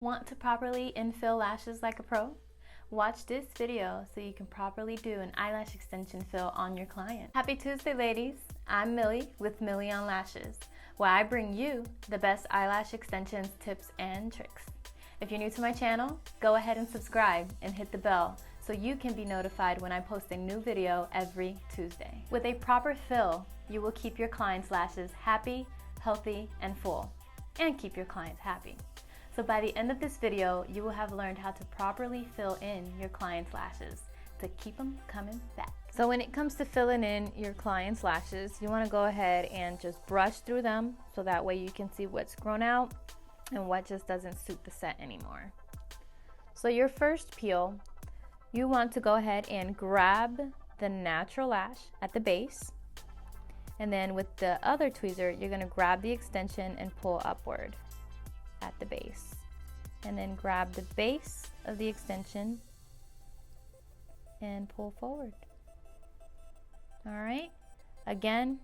Want to properly infill lashes like a pro? Watch this video so you can properly do an eyelash extension fill on your client. Happy Tuesday, ladies. I'm Millie with MillyonLashes, where I bring you the best eyelash extensions, tips, and tricks. If you're new to my channel, go ahead and subscribe and hit the bell so you can be notified when I post a new video every Tuesday. With a proper fill, you will keep your clients' lashes happy, healthy, and full, and keep your clients happy. So by the end of this video, you will have learned how to properly fill in your client's lashes to keep them coming back. So when it comes to filling in your client's lashes, you want to go ahead and just brush through them so that way you can see what's grown out and what just doesn't suit the set anymore. So your first peel, you want to go ahead and grab the natural lash at the base, and then with the other tweezer, you're going to grab the extension and pull upward at the base, and then grab the base of the extension and pull forward. All right, again,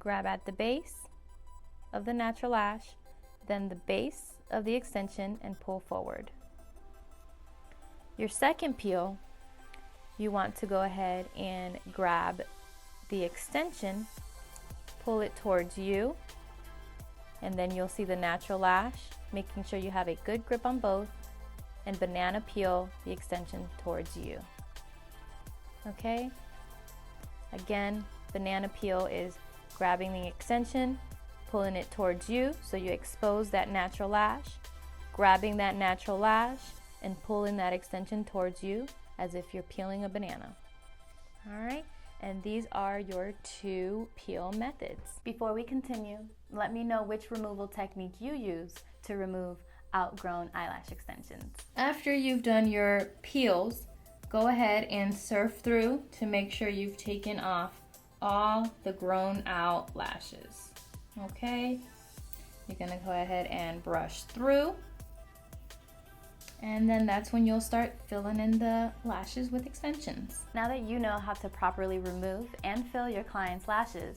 grab at the base of the natural lash, then the base of the extension and pull forward. Your second peel, you want to go ahead and grab the extension, pull it towards you, and then you'll see the natural lash, making sure you have a good grip on both, and banana peel the extension towards you. Okay? Again, banana peel is grabbing the extension, pulling it towards you so you expose that natural lash, grabbing that natural lash, and pulling that extension towards you as if you're peeling a banana. All right? And these are your two peel methods. Before we continue, let me know which removal technique you use to remove outgrown eyelash extensions. After you've done your peels, go ahead and surf through to make sure you've taken off all the grown out lashes. Okay? You're gonna go ahead and brush through, and then that's when you'll start filling in the lashes with extensions. Now that you know how to properly remove and fill your client's lashes,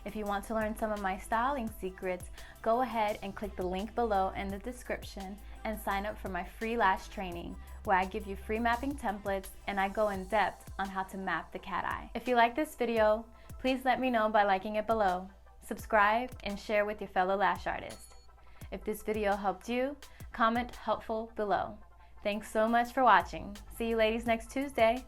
if you want to learn some of my styling secrets, go ahead and click the link below in the description and sign up for my free lash training, where I give you free mapping templates and I go in depth on how to map the cat eye. If you like this video, please let me know by liking it below, subscribe, and share with your fellow lash artists. If this video helped you, comment helpful below. Thanks so much for watching. See you ladies next Tuesday.